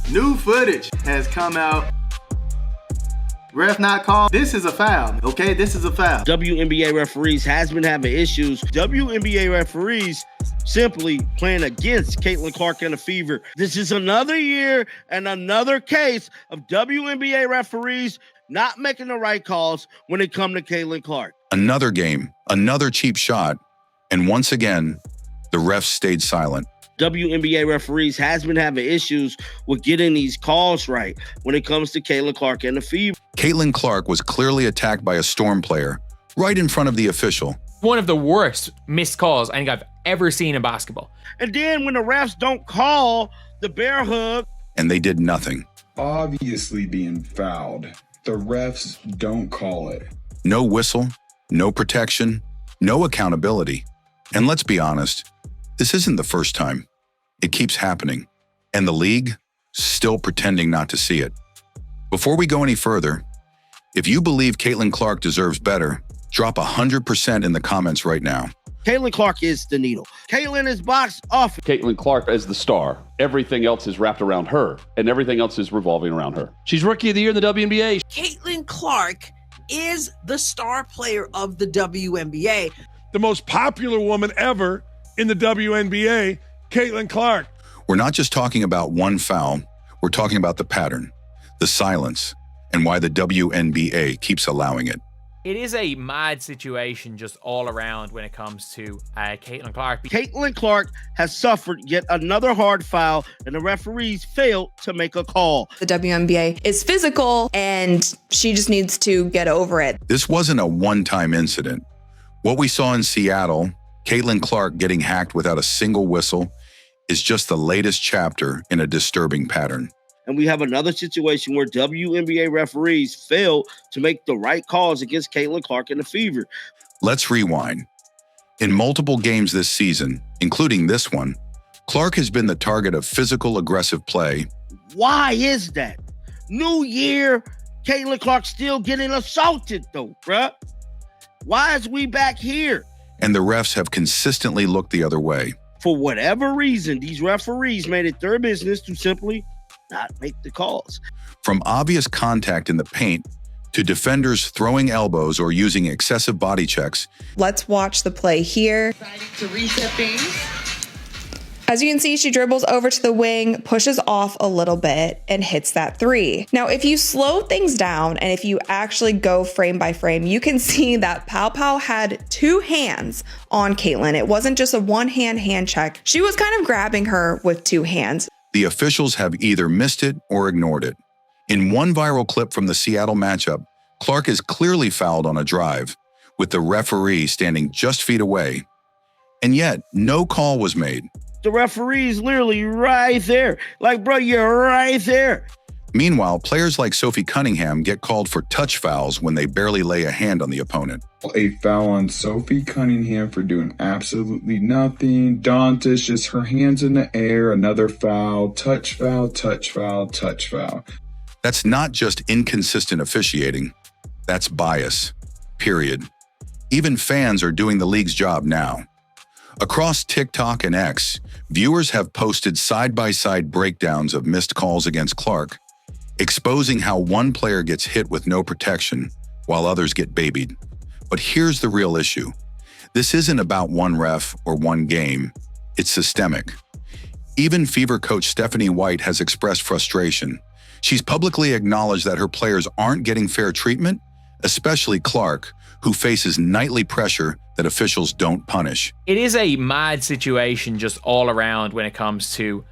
New footage has come out. Ref not called. This is a foul, okay? This is a foul. WNBA referees has been having issues. WNBA referees simply playing against Caitlin Clark and the Fever. This is another year and another case of WNBA referees not making the right calls when it comes to Caitlin Clark. Another game, another cheap shot, and once again, the refs stayed silent. WNBA referees has been having issues with getting these calls right when it comes to Caitlin Clark and the Fever. Caitlin Clark was clearly attacked by a Storm player right in front of the official. One of the worst missed calls I think I've ever seen in basketball. And then when the refs don't call the bear hug. And they did nothing. Obviously being fouled. The refs don't call it. No whistle, no protection, no accountability. And let's be honest, this isn't the first time. It keeps happening. And the league still pretending not to see it. Before we go any further, if you believe Caitlin Clark deserves better, drop 100% in the comments right now. Caitlin Clark is the needle. Caitlin is boxed off. Caitlin Clark is the star. Everything else is wrapped around her, and everything else is revolving around her. She's Rookie of the Year in the WNBA. Caitlin Clark is the star player of the WNBA. The most popular woman ever in the WNBA, Caitlin Clark. We're not just talking about one foul. We're talking about the pattern, the silence, and why the WNBA keeps allowing it. It is a mad situation just all around when it comes to Caitlin Clark. Caitlin Clark has suffered yet another hard foul, and the referees failed to make a call. The WNBA is physical, and she just needs to get over it. This wasn't a one-time incident. What we saw in Seattle, Caitlin Clark getting hacked without a single whistle, is just the latest chapter in a disturbing pattern. And we have another situation where WNBA referees failed to make the right calls against Caitlin Clark and the Fever. Let's rewind. In multiple games this season, including this one, Clark has been the target of physical, aggressive play. Why is that? New year, Caitlin Clark still getting assaulted though, bruh. Why is we back here? And the refs have consistently looked the other way. For whatever reason, these referees made it their business to simply not make the calls. From obvious contact in the paint to defenders throwing elbows or using excessive body checks. Let's watch the play here. To reset things. As you can see, she dribbles over to the wing, pushes off a little bit, and hits that three. Now, if you slow things down and if you actually go frame by frame, you can see that Pow Pow had two hands on Caitlin. It wasn't just a one-hand hand check. She was kind of grabbing her with two hands. The officials have either missed it or ignored it. In one viral clip from the Seattle matchup, Clark is clearly fouled on a drive, with the referee standing just feet away. And yet, no call was made. The referee's literally right there. Like, bro, you're right there. Meanwhile, players like Sophie Cunningham get called for touch fouls when they barely lay a hand on the opponent. A foul on Sophie Cunningham for doing absolutely nothing. Dantas, just her hands in the air. Another foul, touch foul, touch foul, touch foul. That's not just inconsistent officiating. That's bias, period. Even fans are doing the league's job now. Across TikTok and X, viewers have posted side-by-side breakdowns of missed calls against Clark, exposing how one player gets hit with no protection while others get babied. But here's the real issue. This isn't about one ref or one game. It's systemic. Even Fever coach Stephanie White has expressed frustration. She's publicly acknowledged that her players aren't getting fair treatment, especially Clark, who faces nightly pressure that officials don't punish. It is a mad situation just all around when it comes to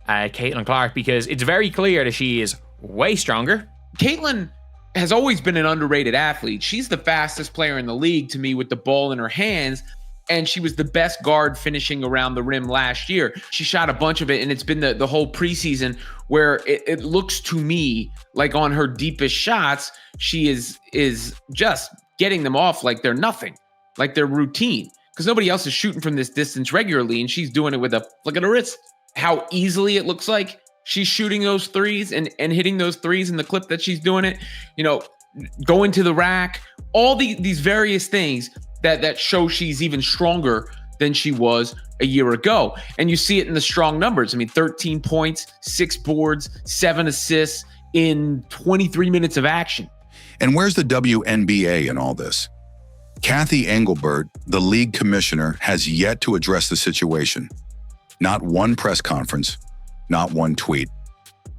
Caitlin Clark, because it's very clear that she is way stronger. Caitlin has always been an underrated athlete. She's the fastest player in the league to me with the ball in her hands, and she was the best guard finishing around the rim last year. She shot a bunch of it, and it's been the whole preseason where it looks to me like on her deepest shots, she is just getting them off like they're nothing, like they're routine, because nobody else is shooting from this distance regularly, and she's doing it with a flick of the wrist. How easily it looks like she's shooting those threes and hitting those threes in the clip that she's doing it, you know, going to the rack, all these various things that show she's even stronger than she was a year ago. And you see it in the strong numbers. I mean, 13 points, 6 boards, 7 assists in 23 minutes of action. And where's the WNBA in all this? Kathy Engelbert, the league commissioner, has yet to address the situation. Not one press conference, not one tweet.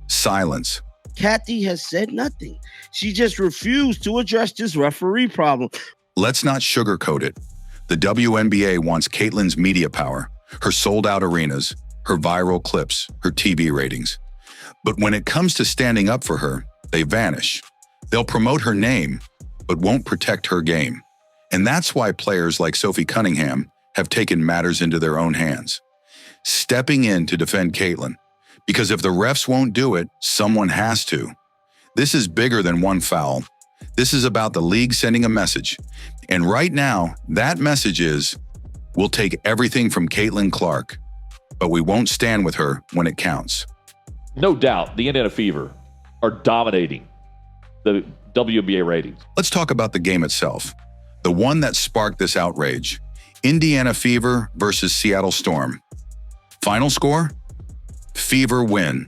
Silence. Kathy has said nothing. She just refused to address this referee problem. Let's not sugarcoat it. The WNBA wants Caitlin's media power, her sold-out arenas, her viral clips, her TV ratings. But when it comes to standing up for her, they vanish. They'll promote her name, but won't protect her game. And that's why players like Sophie Cunningham have taken matters into their own hands, stepping in to defend Caitlin. Because if the refs won't do it, someone has to. This is bigger than one foul. This is about the league sending a message. And right now, that message is, we'll take everything from Caitlin Clark, but we won't stand with her when it counts. No doubt, the Indiana Fever are dominating the WNBA ratings. Let's talk about the game itself. The one that sparked this outrage. Indiana Fever versus Seattle Storm. Final score? Fever win.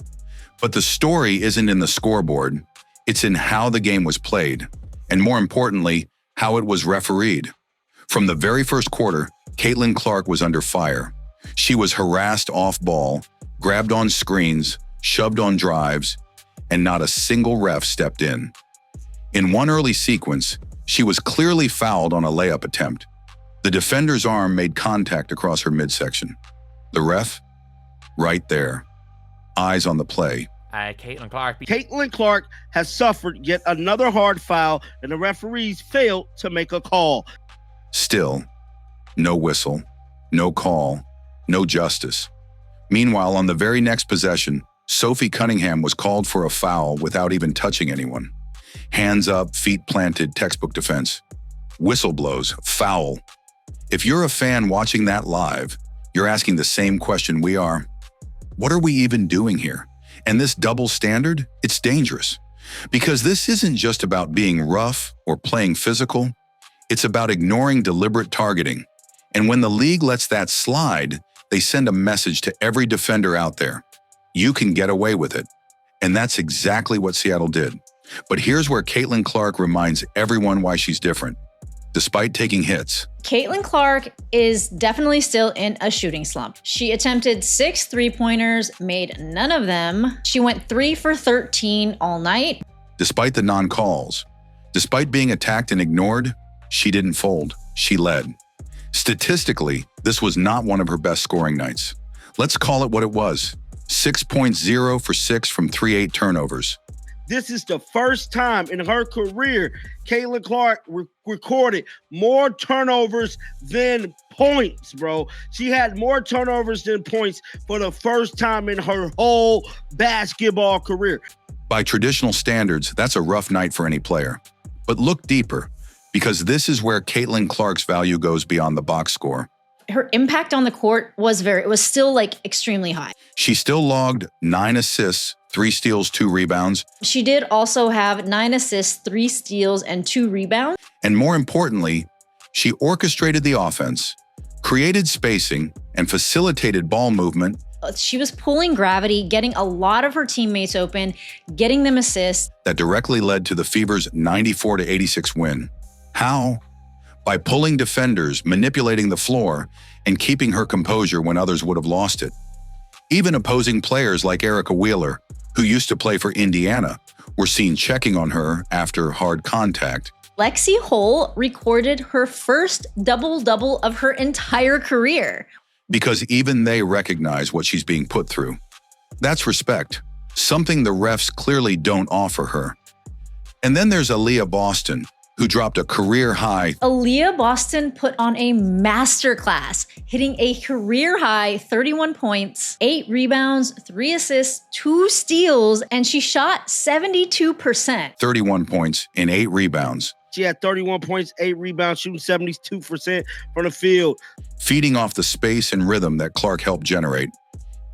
But the story isn't in the scoreboard. It's in how the game was played. And more importantly, how it was refereed. From the very first quarter, Caitlin Clark was under fire. She was harassed off ball, grabbed on screens, shoved on drives, and not a single ref stepped in. In one early sequence, she was clearly fouled on a layup attempt. The defender's arm made contact across her midsection. The ref? Right there. Eyes on the play. Caitlin Clark. Caitlin Clark has suffered yet another hard foul, and the referees failed to make a call. Still, no whistle, no call, no justice. Meanwhile, on the very next possession, Sophie Cunningham was called for a foul without even touching anyone. Hands up, feet planted, textbook defense. Whistle blows, foul. If you're a fan watching that live, you're asking the same question we are. What are we even doing here? And this double standard, it's dangerous. Because this isn't just about being rough or playing physical. It's about ignoring deliberate targeting. And when the league lets that slide, they send a message to every defender out there. You can get away with it. And that's exactly what Seattle did. But here's where Caitlin Clark reminds everyone why she's different. Despite taking hits, Caitlin Clark is definitely still in a shooting slump. She attempted 6 3-pointers, made none of them. She went 3 for 13 all night. Despite the non-calls, despite being attacked and ignored, she didn't fold. She led. Statistically, this was not one of her best scoring nights. Let's call it what it was. 6.0 for 6 from 3-8 turnovers. This is the first time in her career Caitlin Clark recorded more turnovers than points, bro. She had more turnovers than points for the first time in her whole basketball career. By traditional standards, that's a rough night for any player. But look deeper, because this is where Caitlin Clark's value goes beyond the box score. Her impact on the court was still extremely high. She still logged 9 assists, 3 steals, 2 rebounds. She did also have 9 assists, 3 steals, and 2 rebounds. And more importantly, she orchestrated the offense, created spacing, and facilitated ball movement. She was pulling gravity, getting a lot of her teammates open, getting them assists. That directly led to the Fever's 94-86 win. How? By pulling defenders, manipulating the floor, and keeping her composure when others would have lost it. Even opposing players like Erica Wheeler, who used to play for Indiana, were seen checking on her after hard contact. Lexi Hull recorded her first double-double of her entire career. Because even they recognize what she's being put through. That's respect, something the refs clearly don't offer her. And then there's Aaliyah Boston, who dropped a career high. Aaliyah Boston put on a masterclass, hitting a career high 31 points, 8 rebounds, 3 assists, 2 steals, and she shot 72%. 31 points and 8 rebounds. She had 31 points, 8 rebounds, shooting 72% from the field. Feeding off the space and rhythm that Clark helped generate,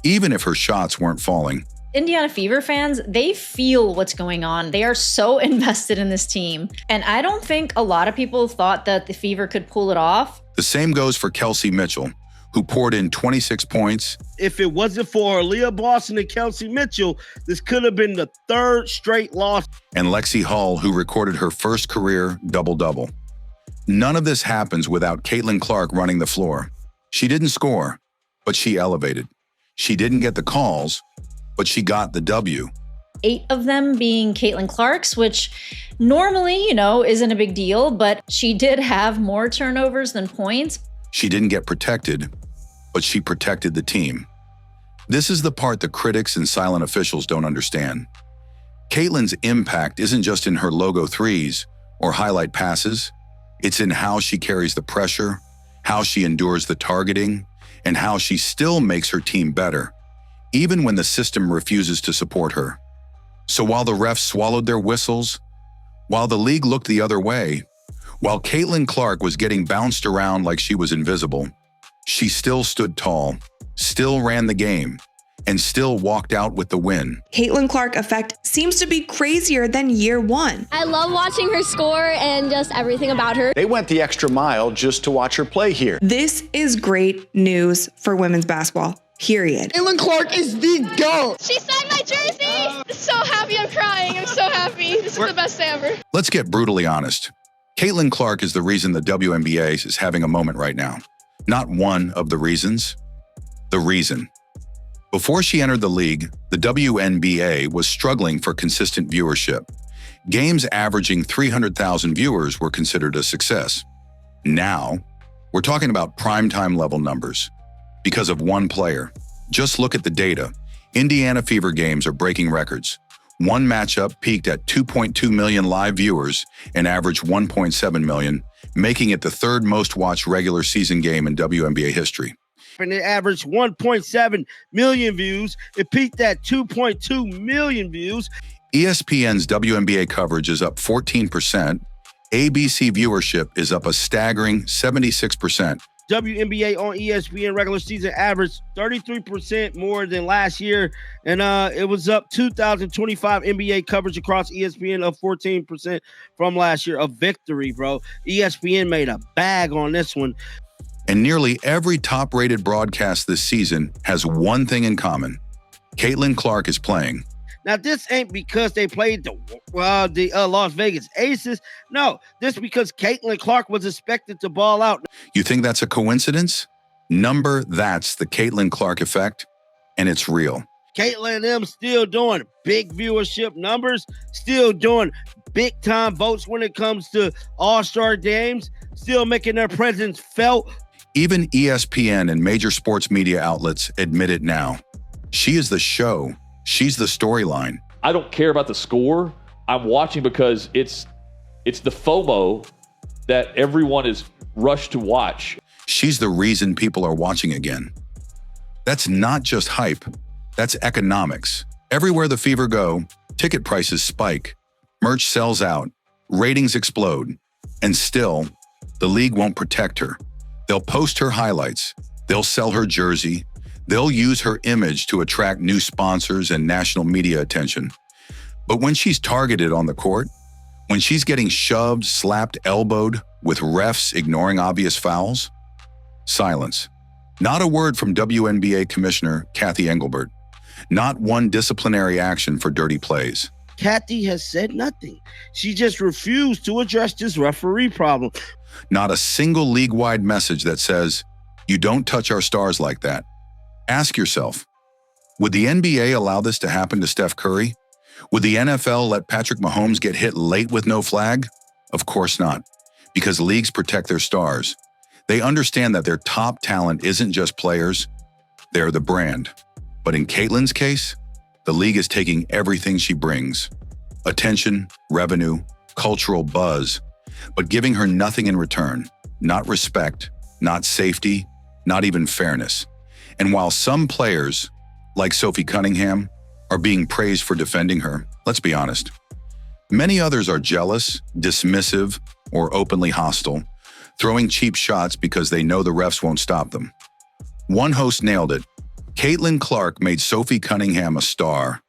even if her shots weren't falling. Indiana Fever fans, they feel what's going on. They are so invested in this team. And I don't think a lot of people thought that the Fever could pull it off. The same goes for Kelsey Mitchell, who poured in 26 points. If it wasn't for Leah Boston and Kelsey Mitchell, this could have been the third straight loss. And Lexi Hull, who recorded her first career double-double. None of this happens without Caitlin Clark running the floor. She didn't score, but she elevated. She didn't get the calls, but she got the W. 8 of them being Caitlin Clark's, which normally, isn't a big deal, but she did have more turnovers than points. She didn't get protected, but she protected the team. This is the part the critics and silent officials don't understand. Caitlin's impact isn't just in her logo threes or highlight passes. It's in how she carries the pressure, how she endures the targeting, and how she still makes her team better, even when the system refuses to support her. So while the refs swallowed their whistles, while the league looked the other way, while Caitlin Clark was getting bounced around like she was invisible, she still stood tall, still ran the game, and still walked out with the win. Caitlin Clark effect seems to be crazier than year one. I love watching her score and just everything about her. They went the extra mile just to watch her play here. This is great news for women's basketball, period. Caitlin Clark is the GOAT. She signed my jersey. So happy, I'm crying. I'm so happy. This is the best day ever. Let's get brutally honest. Caitlin Clark is the reason the WNBA is having a moment right now. Not one of the reasons, the reason. Before she entered the league, the WNBA was struggling for consistent viewership. Games averaging 300,000 viewers were considered a success. Now, we're talking about primetime level numbers because of one player. Just look at the data. Indiana Fever games are breaking records. One matchup peaked at 2.2 million live viewers and averaged 1.7 million, making it the third most watched regular season game in WNBA history. And it averaged 1.7 million views. It peaked at 2.2 million views. ESPN's WNBA coverage is up 14%. ABC viewership is up a staggering 76%. WNBA on ESPN regular season averaged 33% more than last year, and it was up 2025 NBA coverage across ESPN of 14% from last year. A victory, bro. ESPN made a bag on this one. And nearly every top-rated broadcast this season has one thing in common. Caitlin Clark is playing. Now, this ain't because they played the Las Vegas Aces. No, this because Caitlin Clark was expected to ball out. You think that's a coincidence? That's the Caitlin Clark effect, and it's real. Caitlin and them still doing big viewership numbers, still doing big-time votes when it comes to all-star games, still making their presence felt. Even ESPN and major sports media outlets admit it now. She is the show. She's the storyline. I don't care about the score. I'm watching because it's the FOMO that everyone is rushed to watch. She's the reason people are watching again. That's not just hype. That's economics. Everywhere the Fever go, ticket prices spike, merch sells out, ratings explode, and still, the league won't protect her. They'll post her highlights. They'll sell her jersey. They'll use her image to attract new sponsors and national media attention. But when she's targeted on the court, when she's getting shoved, slapped, elbowed, with refs ignoring obvious fouls, silence. Not a word from WNBA Commissioner Kathy Engelbert. Not one disciplinary action for dirty plays. Kathy has said nothing. She just refused to address this referee problem. Not a single league-wide message that says, you don't touch our stars like that. Ask yourself, would the NBA allow this to happen to Steph Curry? Would the NFL let Patrick Mahomes get hit late with no flag? Of course not, because leagues protect their stars. They understand that their top talent isn't just players, they're the brand. But in Caitlin's case, the league is taking everything she brings. Attention, revenue, cultural buzz, but giving her nothing in return. Not respect, not safety, not even fairness. And while some players, like Sophie Cunningham, are being praised for defending her, let's be honest, many others are jealous, dismissive, or openly hostile, throwing cheap shots because they know the refs won't stop them. One host nailed it. Caitlin Clark made Sophie Cunningham a star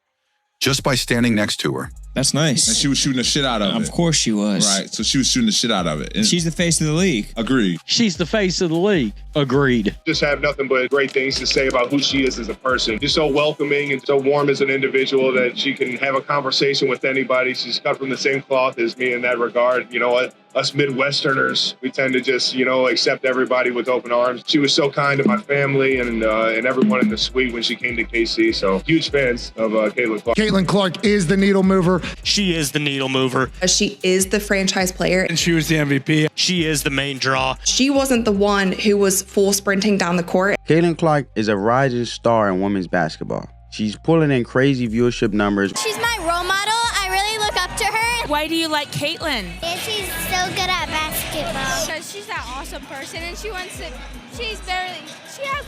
just by standing next to her. That's nice. And she was shooting the shit out of it. Of course she was. Right. So she was shooting the shit out of it. And she's the face of the league. Agreed. She's the face of the league. Agreed. Just have nothing but great things to say about who she is as a person. Just so welcoming and so warm as an individual that she can have a conversation with anybody. She's cut from the same cloth as me in that regard. You know what? Us Midwesterners, we tend to just, accept everybody with open arms. She was so kind to my family and everyone in the suite when she came to KC. So huge fans of Caitlin Clark. Caitlin Clark is the needle mover. She is the needle mover. She is the franchise player. And she was the MVP. She is the main draw. She wasn't the one who was full sprinting down the court. Caitlin Clark is a rising star in women's basketball. She's pulling in crazy viewership numbers. She's my role model. I really look up to her. Why do you like Caitlin? And she's so good at basketball. Because she's that awesome person and she has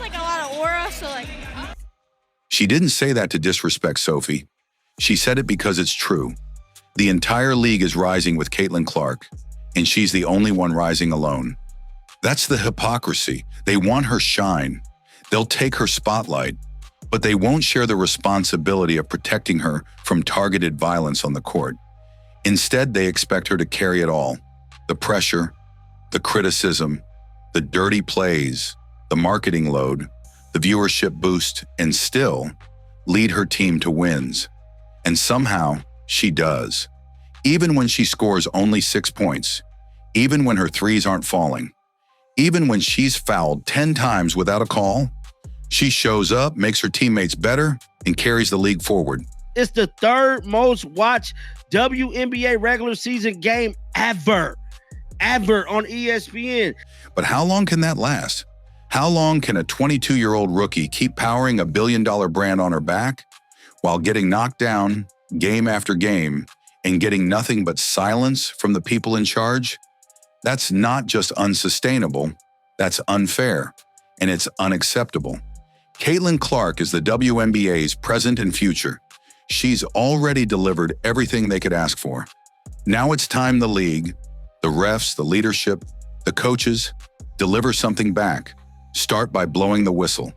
like a lot of aura, so like. She didn't say that to disrespect Sophie. She said it because it's true. The entire league is rising with Caitlin Clark, and she's the only one rising alone. That's the hypocrisy. They want her shine. They'll take her spotlight, but they won't share the responsibility of protecting her from targeted violence on the court. Instead, they expect her to carry it all. The pressure, the criticism, the dirty plays, the marketing load, the viewership boost, and still lead her team to wins. And somehow, she does. Even when she scores only 6 points, even when her threes aren't falling, even when she's fouled 10 times without a call, she shows up, makes her teammates better, and carries the league forward. It's the third most watched WNBA regular season game ever on ESPN. But how long can that last? How long can a 22-year-old rookie keep powering a billion-dollar brand on her back while getting knocked down game after game and getting nothing but silence from the people in charge? That's not just unsustainable, that's unfair, and it's unacceptable. Caitlin Clark is the WNBA's present and future. She's already delivered everything they could ask for. Now it's time the league, the refs, the leadership, the coaches, deliver something back. Start by blowing the whistle.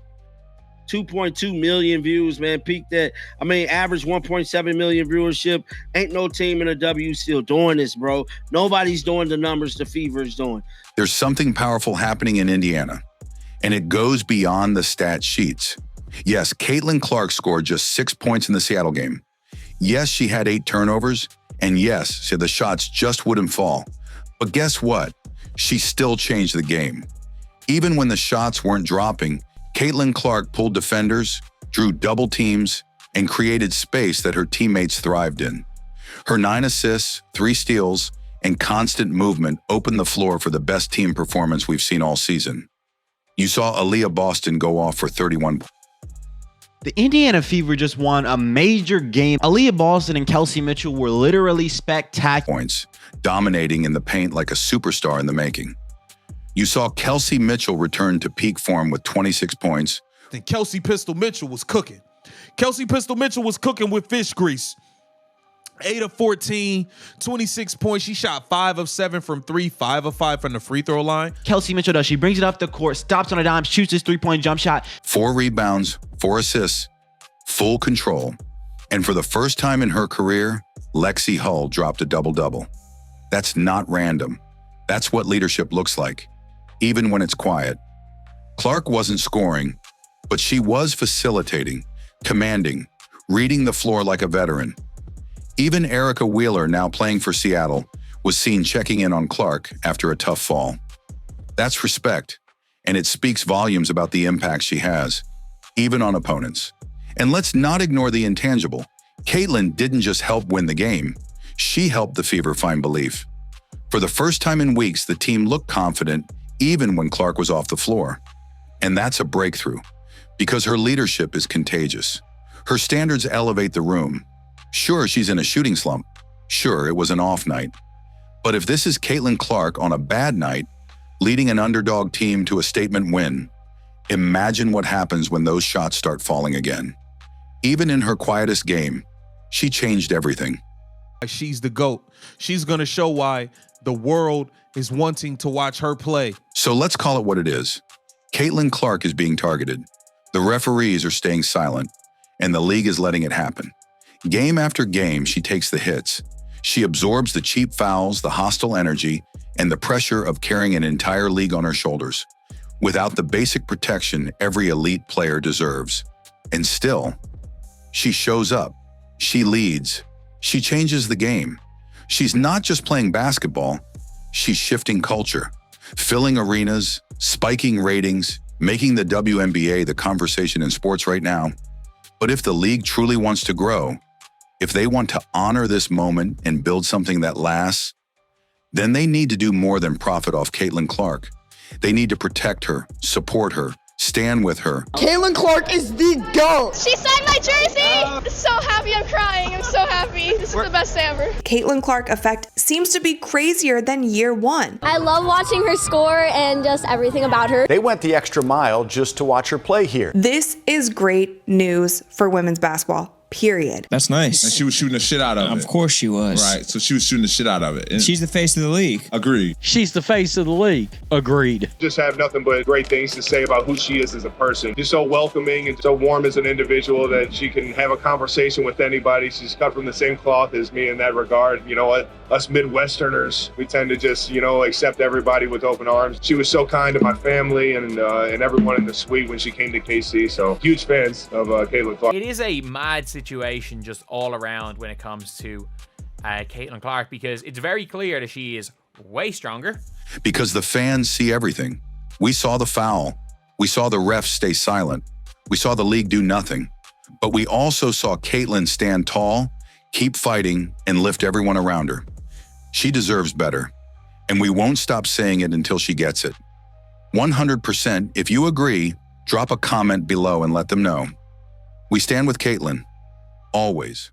2.2 million views, man. Peaked at, average 1.7 million viewership. Ain't no team in the W still doing this, bro. Nobody's doing the numbers the Fever is doing. There's something powerful happening in Indiana, and it goes beyond the stat sheets. Yes, Caitlin Clark scored just 6 points in the Seattle game. Yes, she had 8 turnovers, and yes, so the shots just wouldn't fall. But guess what? She still changed the game. Even when the shots weren't dropping, Caitlin Clark pulled defenders, drew double teams, and created space that her teammates thrived in. Her 9 assists, 3 steals, and constant movement opened the floor for the best team performance we've seen all season. You saw Aaliyah Boston go off for 31 points. The Indiana Fever just won a major game. Aaliyah Boston and Kelsey Mitchell were literally spectacular. Points, dominating in the paint like a superstar in the making. You saw Kelsey Mitchell return to peak form with 26 points. Then Kelsey Pistol Mitchell was cooking. Kelsey Pistol Mitchell was cooking with fish grease. 8 of 14, 26 points. She shot 5 of 7 from 3, 5 of 5 from the free throw line. Kelsey Mitchell does. She brings it up the court, stops on a dime, shoots his 3-point jump shot. 4 rebounds, 4 assists, full control. And for the first time in her career, Lexi Hull dropped a double-double. That's not random. That's what leadership looks like, even when it's quiet. Clark wasn't scoring, but she was facilitating, commanding, reading the floor like a veteran. Even Erica Wheeler, now playing for Seattle, was seen checking in on Clark after a tough fall. That's respect, and it speaks volumes about the impact she has, even on opponents. And let's not ignore the intangible. Caitlin didn't just help win the game, she helped the Fever find belief. For the first time in weeks, the team looked confident even when Clark was off the floor. And that's a breakthrough, because her leadership is contagious. Her standards elevate the room. Sure, she's in a shooting slump. Sure, it was an off night. But if this is Caitlin Clark on a bad night, leading an underdog team to a statement win, imagine what happens when those shots start falling again. Even in her quietest game, she changed everything. She's the GOAT. She's going to show why the world is wanting to watch her play. So let's call it what it is. Caitlin Clark is being targeted. The referees are staying silent, and the league is letting it happen. Game after game, she takes the hits. She absorbs the cheap fouls, the hostile energy, and the pressure of carrying an entire league on her shoulders, without the basic protection every elite player deserves. And still, she shows up. She leads. She changes the game. She's not just playing basketball, she's shifting culture, filling arenas, spiking ratings, making the WNBA the conversation in sports right now. But if the league truly wants to grow, if they want to honor this moment and build something that lasts, then they need to do more than profit off Caitlin Clark. They need to protect her, support her, stand with her. Caitlin Clark is the GOAT. She signed my jersey. I'm so happy. I'm crying. I'm so happy. This is the best day ever. Caitlin Clark effect seems to be crazier than year one. I love watching her score and just everything about her. They went the extra mile just to watch her play here. This is great news for women's basketball. Period. That's nice. And she was shooting the shit out of it. Of course she was. Right. So she was shooting the shit out of it. And She's the face of the league. agreed. She's the face of the league. Agreed. Just have nothing but great things to say about who she is as a person. Just so welcoming and so warm as an individual that she can have a conversation with anybody. She's cut from the same cloth as me in that regard. You know what? Us Midwesterners, we tend to just, accept everybody with open arms. She was so kind to my family and everyone in the suite when she came to KC. So huge fans of Caitlin Clark. It is a mad situation just all around when it comes to Caitlin Clark, because it's very clear that she is way stronger. Because the fans see everything. We saw the foul. We saw the refs stay silent. We saw the league do nothing. But we also saw Caitlin stand tall, keep fighting, and lift everyone around her. She deserves better. And we won't stop saying it until she gets it. 100%, if you agree, drop a comment below and let them know. We stand with Caitlin. Always.